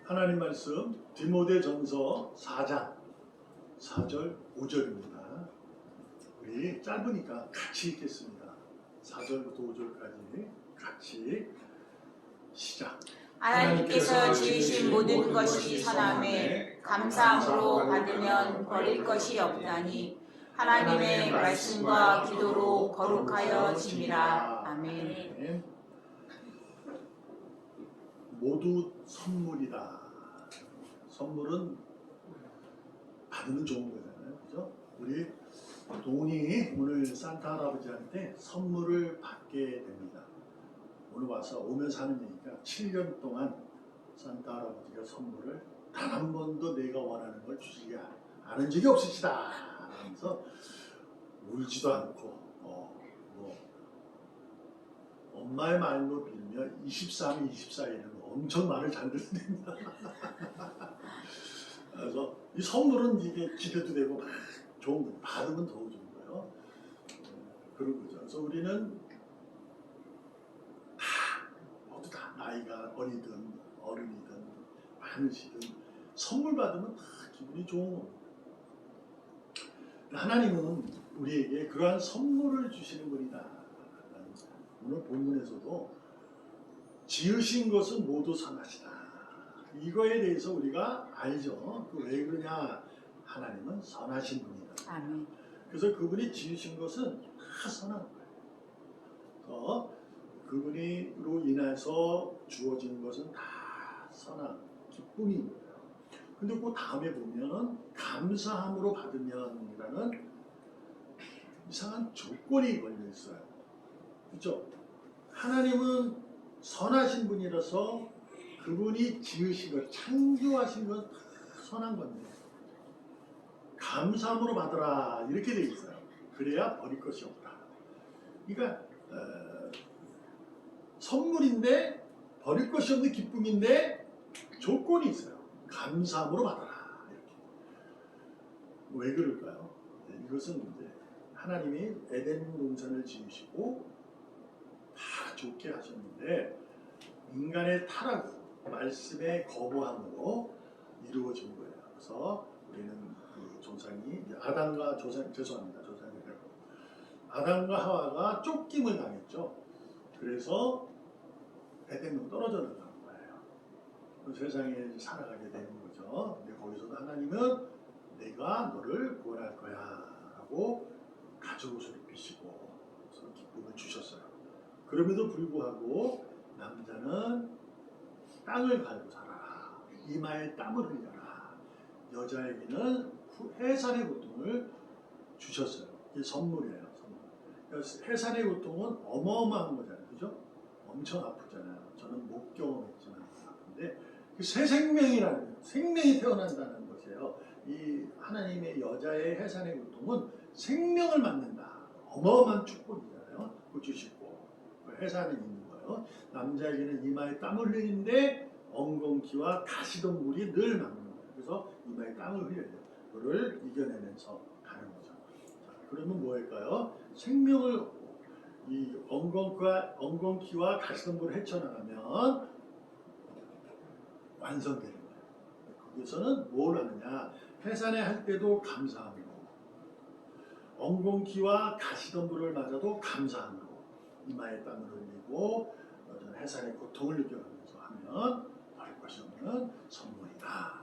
하나님 말씀 디모데전서 4장 4절 5절입니다. 우리 짧으니까 같이 읽겠습니다. 4절부터 5절까지 같이 시작. 하나님께서 지으신 모든 것이 선함에 감사함으로 받으면 버릴 것이 없나니 하나님의 말씀과 기도로 거룩하여 짐이라. 아멘. 모두 선물이다. 선물은 받으면 좋은 거잖아요, 그죠? 우리 동훈이 오늘 산타 할아버지한테 선물을 받게 됩니다. 오늘 와서 오면서 하는 얘기가 7년 동안 산타 할아버지가 선물을 단 한 번도 내가 원하는 걸 주지 않은 적이 없으시다 하면서 울지도 않고 엄마의 말로 빌면 23일, 24일은 엄청 말을 잘 듣는다. 그래서 이 선물은 이게 기대도 되고 막 좋은 거 받으면 더 좋은 거예요. 그런 거죠. 그래서 우리는 모두 다 나이가 어리든 어른이든 많으시든 선물 받으면 다 기분이 좋은 겁니다. 하나님은 우리에게 그러한 선물을 주시는 분이다. 오늘 본문에서도 지으신 것은 모두 선하시다. 이거에 대해서 우리가 알죠. 왜 그러냐? 하나님은 선하신 분이다. 아멘. 그래서 그분이 지으신 것은 다 선한 거예요. 그래서 그분으로 인해서 주어진 것은 다 선한 기쁨인 거예요. 근데 그 다음에 보면은 감사함으로 받으면이라는 이상한 조건이 걸려 있어요. 그렇죠? 하나님은 선하신 분이라서 그분이 지으신 것, 창조하신 것 선한 건데 감사함으로 받으라 이렇게 돼 있어요. 그래야 버릴 것이 없다. 그러니까 선물인데 버릴 것이 없는 기쁨인데 조건이 있어요. 감사함으로 받아라 이렇게. 왜 그럴까요? 이것은 이제 하나님이 에덴 동산을 지으시고 다 좋게 하셨는데 인간의 타락, 말씀의 거부함으로 이루어진 거예요. 그래서 우리는 그 조상이 아담과 조상이라고 아담과 하와가 쫓김을 당했죠. 그래서 에덴으로 떨어져 나간 거예요. 그 세상에 살아가게 되는 거죠. 근데 거기서도 하나님은 내가 너를 구원할 거야 라고 가죽옷을 입히시고 그래서 기쁨을 주셨어요. 그럼에도 불구하고 남자는 땅을 갈고 살아라. 이마에 땀을 흘려라. 여자에게는 해산의 고통을 주셨어요. 이게 선물이에요. 선물. 해산의 고통은 어마어마한 거잖아요. 그죠? 엄청 아프잖아요. 저는 못 경험했지만 아픈데 새 생명이라는 생명이 태어난다는 것이에요. 이 하나님의 여자의 해산의 고통은 생명을 맞는다. 어마어마한 축복이잖아요. 그거 주시고 해산은 있는 거예요. 남자에게는 이마에 땀을 흘리는데 엉겅퀴와 가시덤불이 늘 막는 거예요. 그래서 이마에 땀을 흘려요. 그거를 이겨내면서 가는 거죠. 자, 그러면 뭐할까요? 생명을 이 엉겅퀴와 가시덤불을 헤쳐나가면 완성되는 거예요. 거기서는 뭘 하느냐? 해산에 할 때도 감사함으로, 엉겅퀴와 가시덤불을 맞아도 감사함으로 이마에 땀을 흘리고 해산의 고통을 느껴가면서 하면 버릴 것이 없는 선물이다.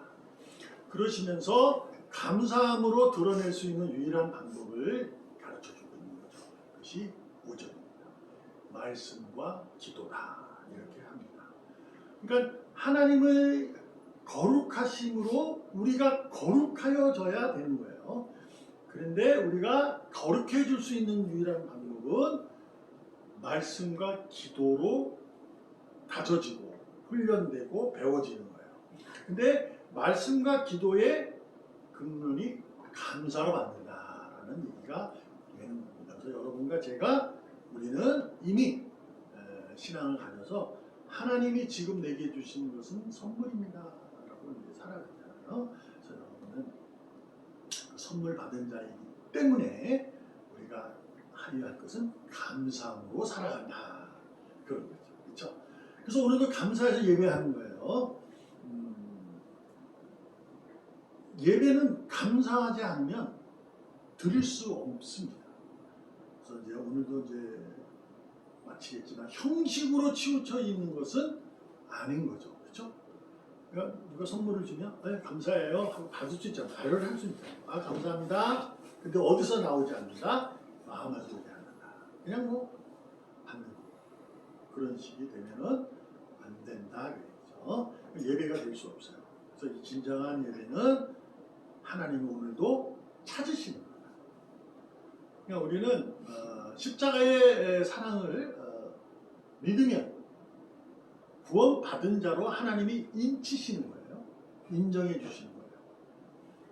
그러시면서 감사함으로 드러낼 수 있는 유일한 방법을 가르쳐주고 있는 거죠. 그것이 5절입니다. 말씀과 기도다. 이렇게 합니다. 그러니까 하나님의 거룩하심으로 우리가 거룩하여져야 되는 거예요. 그런데 우리가 거룩해 줄 수 있는 유일한 방법은 말씀과 기도로 다져지고 훈련되고 배워지는 거예요. 근데 말씀과 기도의 근원이 감사로 만든다라는 얘기가 되는 겁니다. 그래서 여러분과 제가 우리는 이미 신앙을 가져서 하나님이 지금 내게 주신 것은 선물입니다 라고 이제 살아가잖아요. 그래서 여러분은 선물 받은 자이기 때문에 우리가 하여야 할 것은 감사함으로 살아간다. 그런 거죠. 그렇죠? 그래서 오늘도 감사해서 예배하는 거예요. 예배는 감사하지 않으면 드릴 수 없습니다. 그래서 이제 오늘도 이제 마치겠지만 형식으로 치우쳐 있는 것은 아닌 거죠. 그렇죠? 그러니까 누가 선물을 주면 네, 감사해요 하고 받을 수 있잖아요. 말을 할 수 있잖아요. 아 감사합니다. 근데 어디서 나오지 않는다? 마음에서 오지 않는다. 그냥 뭐 받는 거. 그런 식이 되면은 안 된다 그랬죠. 예배가 될 수 없어요. 그래서 이 진정한 예배는 하나님이 오늘도 찾으시는 거예요. 그러니까 우리는 십자가의 사랑을 믿으면 구원받은 자로 하나님이 인치시는 거예요. 인정해 주시는 거예요.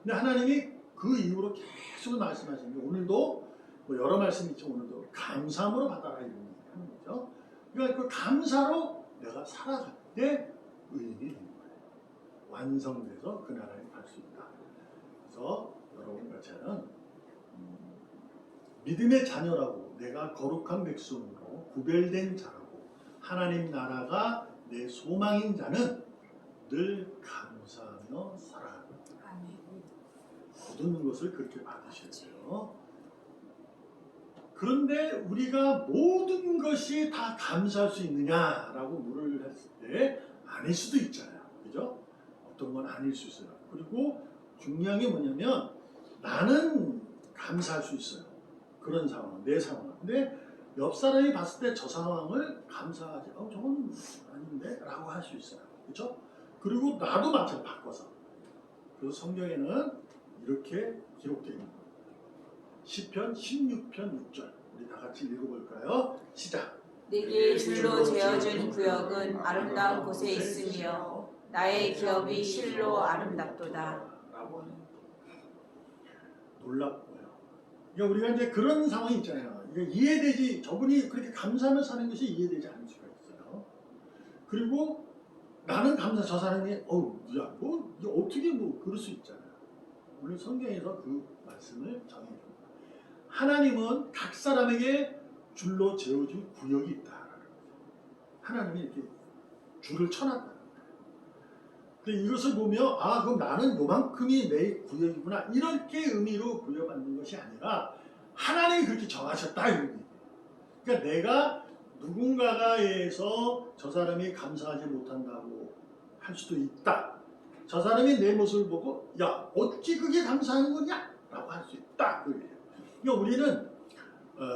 근데 하나님이 그 이후로 계속 말씀하시는 게 오늘도 뭐 여러 말씀이 있지만 오늘도 감사함으로 받아라 이런 얘기 하는 거죠. 그러니까 그 감사로 내가 살아갈 때 의인이 되는 거예요. 완성돼서 그 나라에 갈 수 있다. 그래서 여러분 같이는 믿음의 자녀라고 내가 거룩한 백성으로 구별된 자라고 하나님 나라가 내 소망인 자는 늘 감사하며 살아가는 거두는 것을 그렇게 받으셔야 돼요. 그런데 우리가 모든 것이 다 감사할 수 있느냐라고 물을 했을 때 아닐 수도 있잖아요. 그죠? 어떤 건 아닐 수 있어요. 그리고 중요한 게 뭐냐면 나는 감사할 수 있어요. 그런 상황, 내 상황. 근데 옆 사람이 봤을 때 저 상황을 감사하지, 저건 아닌데? 라고 할 수 있어요. 그렇죠? 그리고 나도 마찬가지로 바꿔서. 그래서 성경에는 이렇게 기록되어 있는 거예요. 시편 16편 6절. 우리 다 같이 읽어볼까요? 시작. 내게 줄로 재어준 구역은 아름다운 곳에 있으며 나의 기업이 실로 아름답도다. 놀랍고요. 그러니까 우리가 이제 그런 상황이 있잖아요. 이게 이해되지, 저분이 그렇게 감사하며 사는 것이 이해되지 않을 수가 있어요. 그리고 나는 감사, 저 사람이, 야, 뭐, 어떻게 뭐, 그럴 수 있잖아요. 오늘 성경에서 그 말씀을 정해줍니다. 하나님은 각 사람에게 줄로 재어준 구역이 있다. 하나님이 이렇게 줄을 쳐놨다. 이것을 보며 그럼 나는 요만큼이 내 구역이구나 이렇게 의미로 부여받는 것이 아니라 하나님이 그렇게 정하셨다 이런 얘기예요. 그러니까 내가 누군가가 의해서 저 사람이 감사하지 못한다고 할 수도 있다. 저 사람이 내 모습을 보고 야 어찌 그게 감사하는 거냐 라고 할 수 있다. 그래요. 그러니까 우리는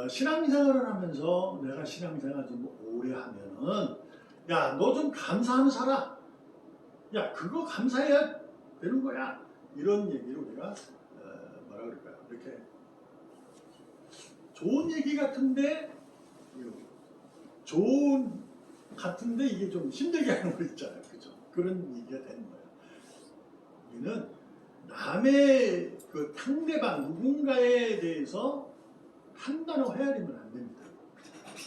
신앙생활을 하면서 내가 신앙생활 좀 오래 하면은 야 너 좀 감사하며 살아. 야 그거 감사해야 되는 거야. 이런 얘기를 우리가 뭐라 그럴까요? 이렇게 좋은 얘기 같은데 좋은 같은데 이게 좀 힘들게 하는 거 있잖아요. 그죠? 그런 얘기가 되는 거예요. 우리는 남의 그 상대방 누군가에 대해서 판단을 헤아리면 안 됩니다.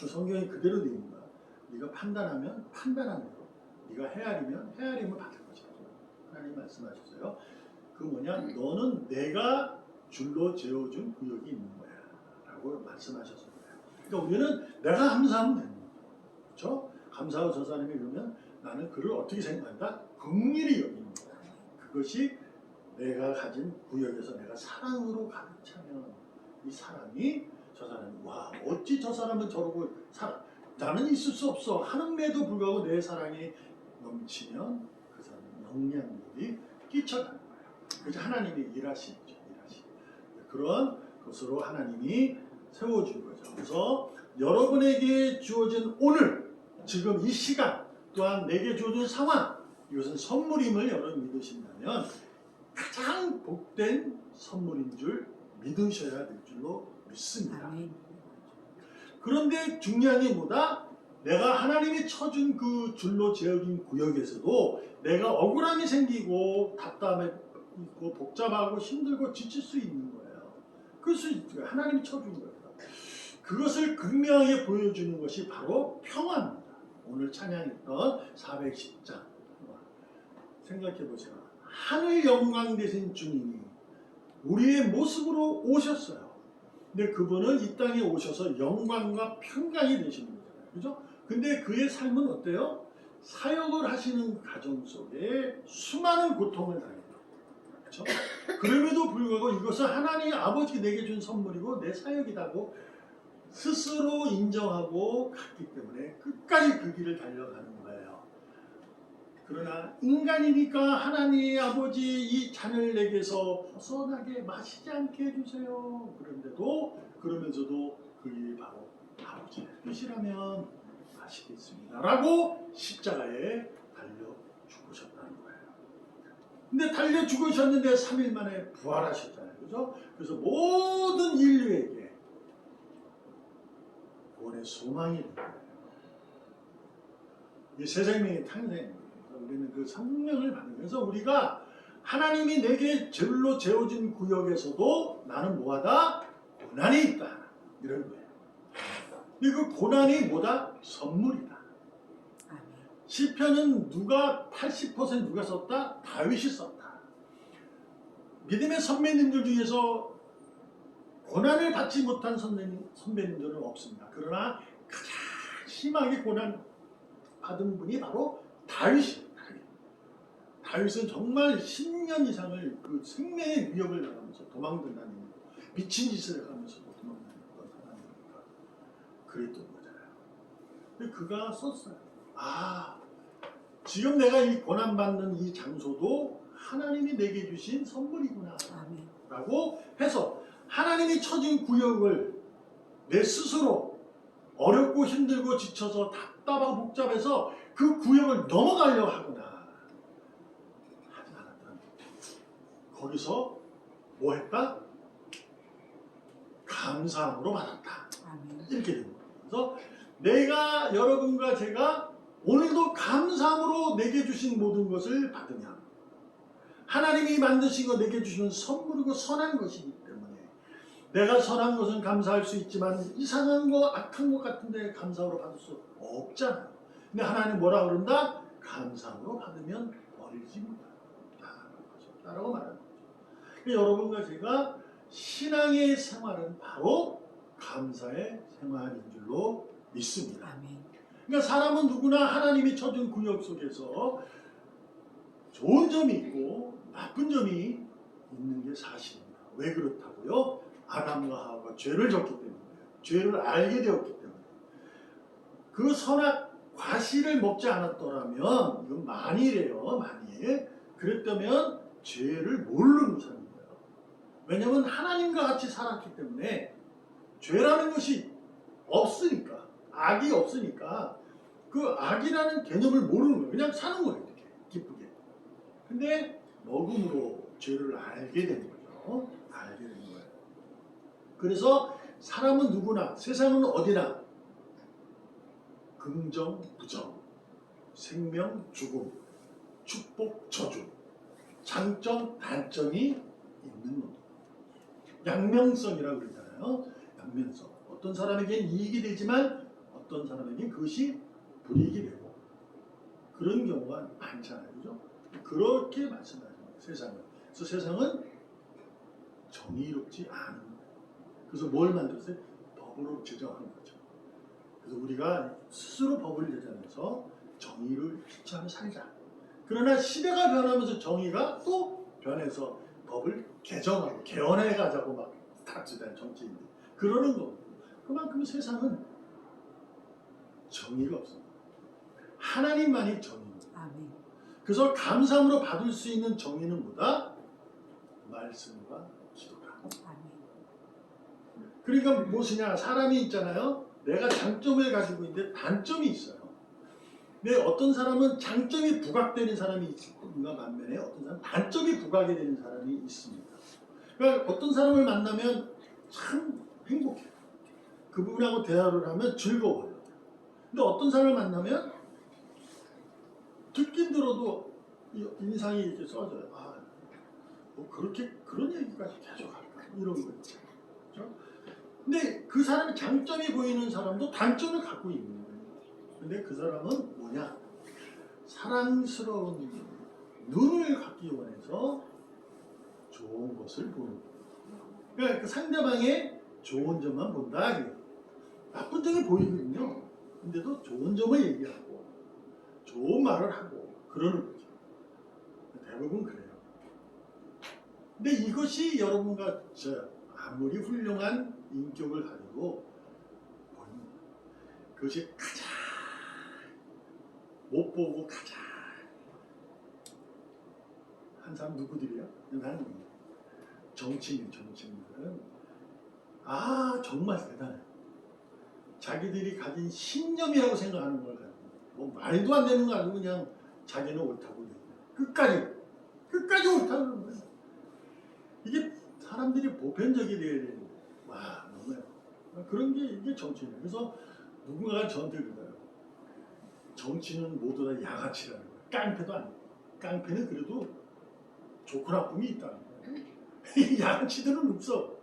그 성경이 그대로 되어 있는 거야. 네가 판단하면 판단한 대로, 네가 헤아리면 헤아림을 받을 것이다. 하나님 말씀하셨어요. 그 뭐냐? 너는 내가 줄로 재어준 구역이 있는 거야. 라고 말씀하셨어요. 그러니까 우리는 내가 감사하면 되는 거예요. 그렇죠? 감사하고 저 사람이 그러면 나는 그를 어떻게 생각한다? 긍휼히 여기는 거야. 그것이 내가 가진 구역에서 내가 사랑으로 가득 차면 이 사람이 저 사람이 와 어찌 저 사람은 저러고 살아 나는 있을 수 없어 하는데도 불구하고 내 사랑이 넘치면 그 사람은 영향력이 끼쳐가는 거예요. 그래서 하나님이 일하시죠. 그런 것으로 하나님이 세워준 거죠. 그래서 여러분에게 주어진 오늘 지금 이 시간 또한 내게 주어진 상황 이것은 선물임을 여러분 믿으신다면 가장 복된 선물인 줄 믿으셔야 될 줄로 믿습니다. 그런데 중요한 게 뭐다? 내가 하나님이 쳐준 그 줄로 재어진 구역에서도 내가 억울함이 생기고 답답해 있고 복잡하고 힘들고 지칠 수 있는 거예요. 그럴 수 있죠. 하나님이 쳐준 거예요. 그것을 극명하게 보여주는 것이 바로 평화입니다. 오늘 찬양했던 410장 생각해 보세요. 하늘 영광 되신 주님이 우리의 모습으로 오셨어요. 근데 그분은 이 땅에 오셔서 영광과 평강이 되시는 거잖아요. 그죠? 근데 그의 삶은 어때요? 사역을 하시는 가정 속에 수많은 고통을 당해요. 그렇죠? 그럼에도 불구하고 이것은 하나님 아버지가 내게 준 선물이고 내 사역이라고 스스로 인정하고 갔기 때문에 끝까지 그 길을 달려가는 거예요. 그러나 인간이니까 하나님 아버지 이 잔을 내게서 벗어나게 마시지 않게 해주세요. 그런데도 그러면서도 그 일이 바로 아버지의 뜻이라면 마시겠습니다. 라고 십자가에 달려 죽으셨다는 거예요. 근데 달려 죽으셨는데 3일 만에 부활하셨잖아요. 그죠? 그래서 모든 인류에게 구원의 소망이 있는 거예요. 이 새 생명의 탄생. 우리는 그 생명을 받으면서 우리가 하나님이 내게 절로 재워진 구역에서도 나는 뭐하다? 고난이 있다. 이런 거예요. 근데 그 고난이 뭐다? 선물이다. 시편은 누가 80% 누가 썼다? 다윗이 썼다. 믿음의 선배님들 중에서 고난을 받지 못한 선배님들은 없습니다. 그러나 가장 심하게 고난 받은 분이 바로 다윗이에요. 다윗은 정말 10년 이상을 그 생명의 위협을 나가면서 도망다니는 미친 짓을 해가면서도 도망다녔던 사람이니까 그랬던 거잖아요. 근데 그가 썼어요. 아, 지금 내가 이 고난받는 이 장소도 하나님이 내게 주신 선물이구나 라고 해서 하나님이 쳐준 구역을 내 스스로 어렵고 힘들고 지쳐서 답답하고 복잡해서 그 구역을 넘어가려고 하구나 하지 않았다. 거기서 뭐 했다? 감사함으로 받았다. 이렇게 된 거예요. 그래서 내가 여러분과 제가 오늘도 감사함으로 내게 주신 모든 것을 받으면 하나님이 만드신 거 내게 주시는 선물이고 선한 것이기 때문에 내가 선한 것은 감사할 수 있지만 이상한 거 악한 것 같은데 감사함으로 받을 수 없잖아요. 근데 하나님 뭐라 그런다? 감사함으로 받으면 버리지 못한다라고 말하는 거죠. 여러분과 제가 신앙의 생활은 바로 감사의 생활인 줄로 믿습니다. 그러니까 사람은 누구나 하나님이 쳐준 구역 속에서 좋은 점이 있고 나쁜 점이 있는 게 사실입니다. 왜 그렇다고요? 아담과 하와가 죄를 졌기 때문에, 죄를 알게 되었기 때문에. 그 선악 과실을 먹지 않았더라면, 이건 만일이에요, 만일. 그랬다면 죄를 모르는 사는 거예요. 왜냐하면 하나님과 같이 살았기 때문에 죄라는 것이 없으니까, 악이 없으니까 그 악이라는 개념을 모르는 거예요. 그냥 사는 거예요, 이렇게 기쁘게. 근데 먹음으로 죄를 알게 되는 거죠. 알게 되는 거예요. 그래서 사람은 누구나, 세상은 어디나 긍정, 부정, 생명, 죽음, 축복, 저주, 장점, 단점이 있는 것. 양면성이라고 그러잖아요. 양면성. 어떤 사람에게는 이익이 되지만 어떤 사람에게는 그것이 불이익이 되고 그런 경우가 많잖아요. 그죠? 그렇게 말씀하시는 거예요. 세상은. 그래서 세상은 정의롭지 않은 거예요. 그래서 뭘 만들었어요? 법으로 제정한 거죠. 그래서 우리가 스스로 법을 제정해서 정의를 실천하며 살자. 그러나 시대가 변하면서 정의가 또 변해서 법을 개정하고 개헌해 가자고 막 다투잖아요. 정치인들. 그러는 거고. 그만큼 세상은 정의가 없습니다. 하나님만이 정의입니다. 그래서 감사함으로 받을 수 있는 정의는 뭐다? 말씀과 기도다. 그러니까 무엇이냐? 사람이 있잖아요. 내가 장점을 가지고 있는데 단점이 있어요. 근데 어떤 사람은 장점이 부각되는 사람이 있는가 반면에 어떤 사람은 단점이 부각이 되는 사람이 있습니다. 그러니까 어떤 사람을 만나면 참 행복해요. 그분하고 대화를 하면 즐거워요. 근데 어떤 사람을 만나면 듣긴 들어도 인상이 이렇게 써져요. 아, 뭐 그렇게 그런 얘기까지 계속 할까? 이런 거 있죠. 그렇죠? 근데 그 사람의 장점이 보이는 사람도 단점을 갖고 있는 거예요. 근데 그 사람은 뭐냐? 사랑스러운 눈을 갖기 원해서 좋은 것을 보는 거예요. 그러니까 그 상대방의 좋은 점만 본다. 나쁜 점이 보이거든요. 근데도 좋은 점을 얘기하고 좋은 말을 하고 그러는 거죠. 대부분 그래요. 근데 이것이 여러분과 저 아무리 훌륭한 인격을 가지고 보는 그것이 가장 못 보고 가장 한 사람 누구들이야? 나는 정치인들은 정말 대단해. 자기들이 가진 신념이라고 생각하는 걸 가지고 뭐 말도 안 되는 거 아니고 그냥 자기는 옳다고 얘기해. 끝까지 옳다는 거야. 이게 사람들이 보편적이 돼야 되는데 와 너무 그런 게 이게 정치인이에요. 그래서 누군가가 저한테 그래요. 정치는 모두 다 양아치라는 거야. 깡패도 아니고 깡패는 그래도 좋고 나쁨이 있다는 거야. 양아치들은 없어.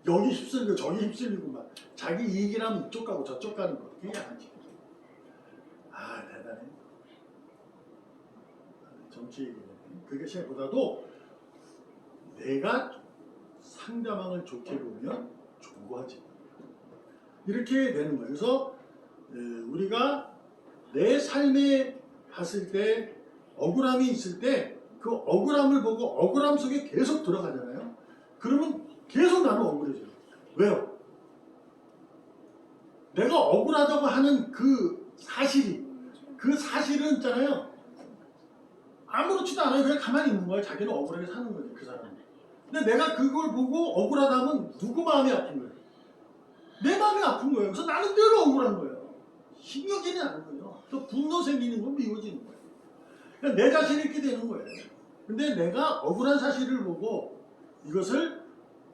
여기 휩쓸리고 저기 휩쓸리고 막 자기 이익이라면 이쪽 가고 저쪽 가는 거 그게 양아치. 대단해. 정치 얘기는 그것보다도 내가 상대방을 좋게 보면 좋아지. 이렇게 되는 거예요. 그래서 우리가 내 삶에 갔을 때 억울함이 있을 때 그 억울함을 보고 억울함 속에 계속 들어가잖아요. 그러면 계속 나는 억울해져요. 왜요? 내가 억울하다고 하는 그 사실은 있잖아요. 아무렇지도 않아요. 그냥 가만히 있는 거예요. 자기는 억울하게 사는 거죠. 그 사람은. 근데 내가 그걸 보고 억울하다면 누구 마음이 아픈 거예요? 내 마음이 아픈 거예요. 그래서 나는 늘 억울한 거예요. 힘이 지는 않은 거예요. 또 분노 생기는 건 미워지는 거예요. 그러니까 내 자신이 이렇게 되는 거예요. 근데 내가 억울한 사실을 보고 이것을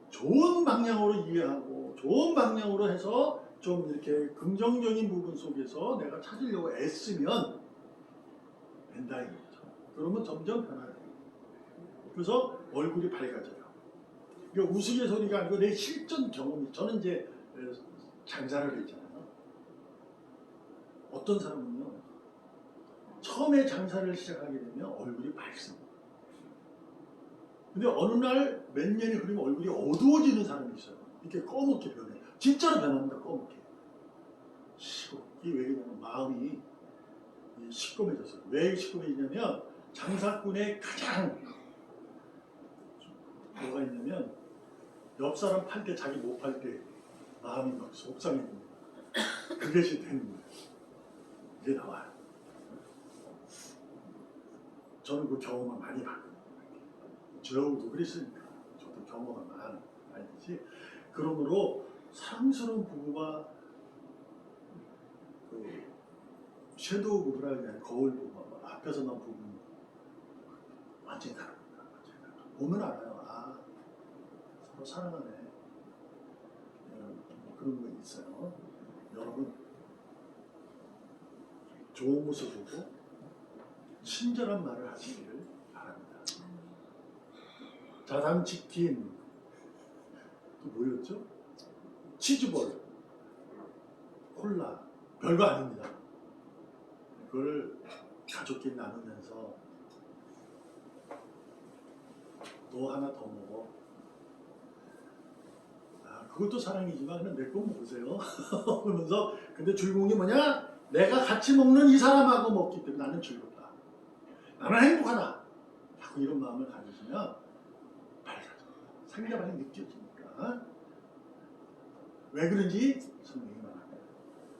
좋은 방향으로 이해하고 좋은 방향으로 해서 좀 이렇게 긍정적인 부분 속에서 내가 찾으려고 애쓰면 된다 이거죠. 그러면 점점 변화해요. 그래서 얼굴이 밝아져요. 이게 우스갯소리가 아니고 내 실전 경험이. 저는 이제 장사를 했잖아요. 어떤 사람은요, 처음에 장사를 시작하게 되면 얼굴이 밝습니다. 근데 어느 날 몇 년이 흐르면 얼굴이 어두워지는 사람이 있어요. 이렇게 꺼멓게 변해. 진짜로 변합니다. 꺼멓게. 이게 왜 그러냐면 마음이 시꺼매졌어요. 왜 시꺼매지냐면 장사꾼의 가장 뭐가 있냐면 옆 사람 팔 때 자기 못 팔 때 마음이 막 속상해집니다. 그것이 되는 거예요. 이제 나와요. 저는 그 경험을 많이 봤거든요. 저하고도 그랬으니까 저도 경험을 많이 알듯이. 그러므로 사랑스러운 부부가 그 섀도우 부부라 그냥 거울 부부 앞에서 난 부부는 완전히 다릅니다. 보면 알아요. 서로 사랑하네. 그런 거 있어요. 여러분 좋은 모습 보고 친절한 말을 하시기를 바랍니다. 자담 치킨 또 뭐였죠? 치즈볼, 콜라 별거 아닙니다. 그걸 가족끼리 나누면서 너 하나 더 먹어. 그것도 사랑이지만 그냥 내 거 먹으세요. 그러면서 근데 즐거운 게 뭐냐? 내가 같이 먹는 이 사람하고 먹기 때문에 나는 즐겁다. 나는 행복하다. 자꾸 이런 마음을 가지시면 밝아져. 상대방이 느껴지니까. 왜 그런지 성경이 말합니다.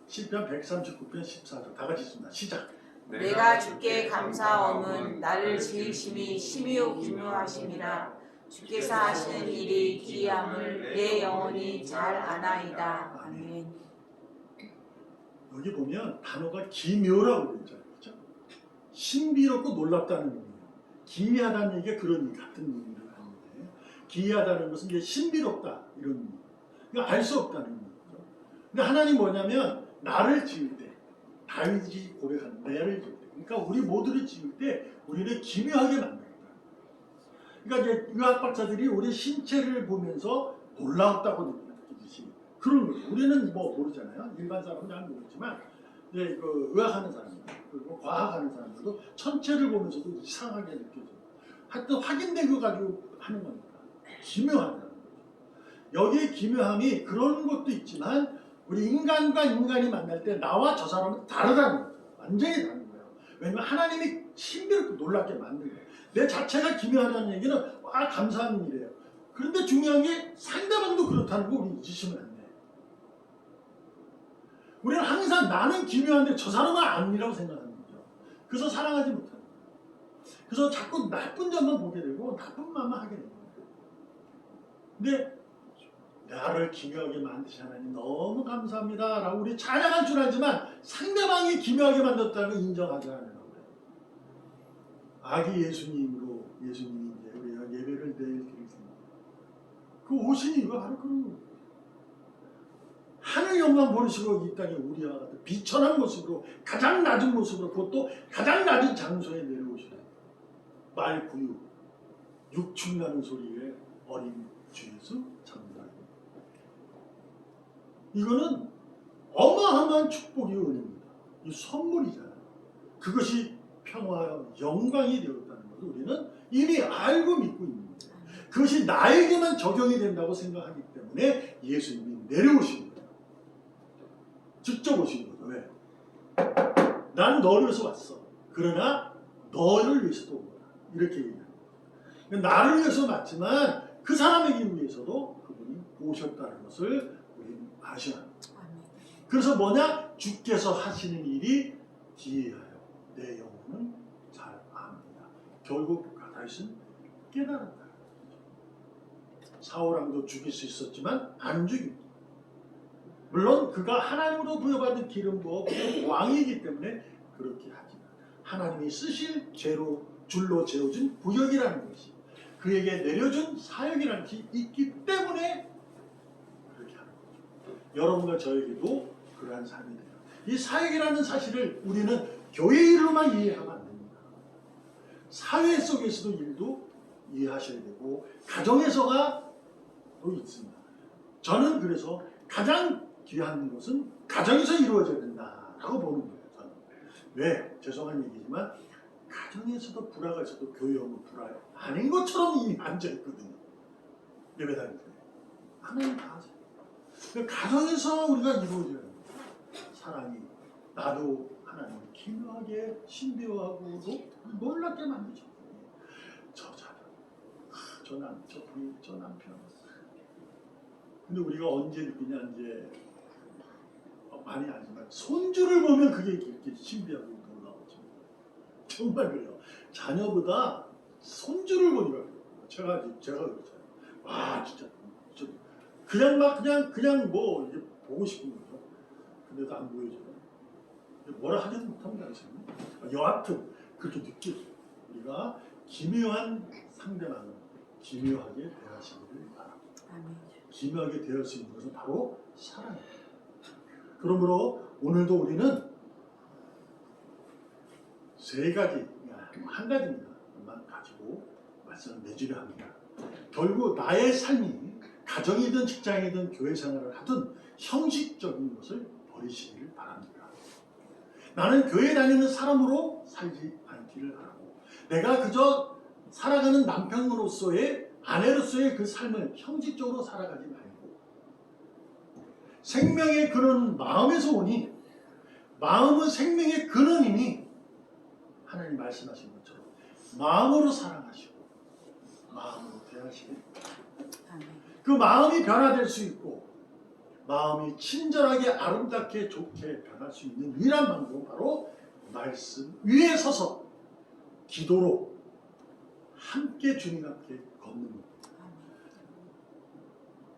시편 139편 14절 다 같이 읽습니다. 시작. 내가 주께 감사함은 나를 지으심이 심히요 기묘하심이라. 주께서 하시는 일이 기이함을 내 영혼이 잘 아나이다. 아멘. 여기 보면 단어가 기묘라고 되어 있잖아요. 그렇죠? 신비롭고 놀랍다는 의미예요. 기이하다는 얘기가 그런 같은 의미를 하는데, 기이하다는 것은 이제 신비롭다 이런 의미. 그러니까 알 수 없다는 의미죠. 근데 하나님 뭐냐면 나를 지을 때, 다윗이 고백하는 나를 지을 때, 그러니까 우리 모두를 지을 때 우리를 기묘하게 만든다. 그러니까 이제 의학박사들이 우리 신체를 보면서 놀라웠다고 느끼듯이 그런 거예요. 우리는 뭐 모르잖아요. 일반 사람은 잘 모르지만 이제 그 의학하는 사람들 그리고 과학하는 사람들도 천체를 보면서도 이상하게 느껴져요. 하여튼 확인된 거 가지고 하는 거니까 기묘하다는 거죠. 여기에 기묘함이 그런 것도 있지만 우리 인간과 인간이 만날 때 나와 저 사람은 다르다는 거죠. 완전히 다른 거예요. 왜냐면 하나님이 신비롭고 놀랍게 만든 거예요. 내 자체가 기묘하다는 얘기는 감사한 일이에요. 그런데 중요한 게 상대방도 그렇다는 거 우리 잊으시면 안 돼요. 우리는 항상 나는 기묘한데 저 사람은 아니라고 생각하는 거죠. 그래서 사랑하지 못하는 거예요. 그래서 자꾸 나쁜 점만 보게 되고 나쁜 말만 하게 되는 거예요. 근데 나를 기묘하게 만드신 하나님 너무 감사합니다 라고 우리 찬양할 줄 알지만 상대방이 기묘하게 만들었다는 걸 인정하지 않는 거예요. 아기 예수님으로 예수님이 이제 우리가 예배를 내일 드리겠습니다. 그 오신 이유가 바로 그런 거예요. 하늘 영광 버리시고 이 땅에 우리와 같은 비천한 모습으로 가장 낮은 모습으로 그것도 가장 낮은 장소에 내려오시는 말구유 육축나는 소리에 어린 주 예수 참다. 이거는 어마어마한 축복이 은혜입니다. 이 선물이잖아요. 그것이 평화와 영광이 되었다는 것을 우리는 이미 알고 믿고 있는 거예요. 그것이 나에게만 적용이 된다고 생각하기 때문에 예수님이 내려오신 거예요. 직접 오신 거죠. 왜? 난 너를 위해서 왔어. 그러나 너를 위해서도 온 거다. 이렇게 얘기합니다. 나를 위해서 왔지만 그 사람에게 위해서도 그분이 오셨다는 것을 우리는 아셔야 합니다. 그래서 뭐냐? 주께서 하시는 일이 기이하여 내 영혼은 잘 압니다. 결국 다윗은 깨달았다. 사울왕도 죽일 수 있었지만 안 죽입니다. 물론 그가 하나님으로 부여받은 기름 부어 왕이기 때문에 그렇게 하지만 하나님이 쓰실 줄로 재어준 구역이라는 것이 그에게 내려준 사역이라는 것이 있기 때문에 그렇게 하는 거죠. 여러분과 저에게도 그러한 삶이 돼요. 이 사역이라는 사실을 우리는 교회 일로만 이해하면 안 됩니다. 사회 속에서도 일도 이해하셔야 되고 가정에서가 또 있습니다. 저는 그래서 가장 귀한 것은 가정에서 이루어져야 된다라고 보는 거예요. 저는. 왜? 죄송한 얘기지만 가정에서도 불화가 있어도 교회 오면 불화 아닌 것처럼 이미 앉아있거든요. 예배 다닐 때. 하나님 다 하세요. 가정에서 우리가 이루어져야 됩니다. 사랑이 나도 하나님을 기묘하게 신비하고 놀랍게 만드셨고 저 자녀, 저 남편. 근데 우리가 언제 느끼냐 이제 많이 알지만 손주를 보면 그게 이렇게 신비하고 놀라워져. 정말 그래요. 자녀보다 손주를 보니까 그래요. 제가 그렇잖아요. 와 진짜 그냥 뭐 이게 보고 싶은 거죠. 근데도 안 보여줘요. 뭐라 하지도 못합니다. 여하튼 그렇게 느껴져요. 우리가 기묘한 상대방을 기묘하게 대하시기를 바랍니다. 기묘하게 대할 수 있는 것은 바로 사랑입니다. 그러므로 오늘도 우리는 세 가지, 한 가지만 가지고 말씀을 맺으려 합니다. 결국 나의 삶이 가정이든 직장이든 교회 생활을 하든 형식적인 것을 버리시기를 바랍니다. 나는 교회 다니는 사람으로 살지 않기를 하고 내가 그저 살아가는 남편으로서의 아내로서의 그 삶을 형식적으로 살아가지 말고 생명의 근원은 마음에서 오니 마음은 생명의 근원이니 하나님 말씀하신 것처럼 마음으로 사랑하시고 마음으로 대하시길 그 마음이 변화될 수 있고 마음이 친절하게 아름답게 좋게 변할 수 있는 유일한 방법은 바로 말씀 위에 서서 기도로 함께 주님 앞에 걷는 것.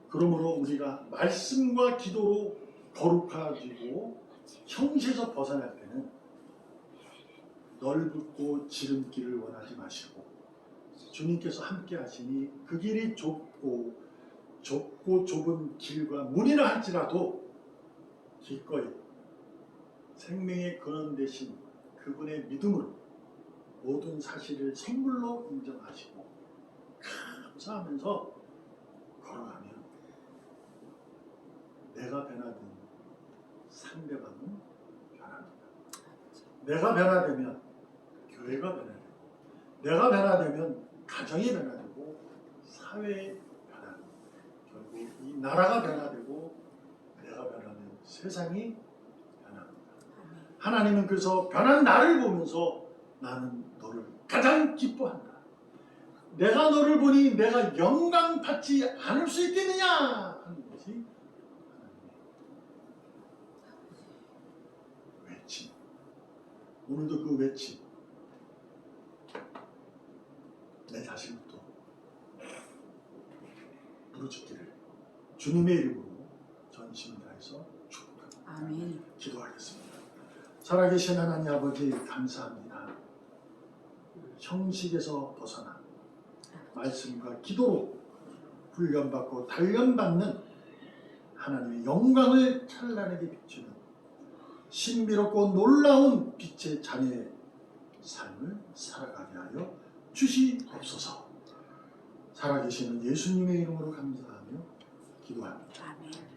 그러므로 우리가 말씀과 기도로 거룩해지고 형식에서 벗어날 때는 넓고 지름길을 원하지 마시고 주님께서 함께 하시니 그 길이 좁고 좁은 길과 문이라 할지라도 기꺼이 생명의 근원 되신 그분의 믿음으로 모든 사실을 선물로 인정하시고 감사하면서 걸어가면 내가 변화된 상대방은 변합니다. 내가 변화되면 교회가 변화되고 내가 변화되면 가정이 변화되고 사회에 변화되고 결국 이 나라가 변화되고 내가 변하면 세상이 변합니다. 하나님은 그래서 변한 나를 보면서 나는 너를 가장 기뻐한다. 내가 너를 보니 내가 영광 받지 않을 수 있겠느냐 하는 것이 하나님의 외침. 오늘도 그 외침 내 자신부터 부르짖기를 주님의 이름으로 전심을 다해서 축복합니다. 아멘. 기도하겠습니다. 살아계신 하나님 아버지 감사합니다. 형식에서 벗어나 말씀과 기도로 훈련받고 단련받는 하나님의 영광을 찬란하게 비추는 신비롭고 놀라운 빛의 자녀의 삶을 살아가게 하여 주시옵소서. 살아계시는 예수님의 이름으로 감사하며 기도합니다. 아멘.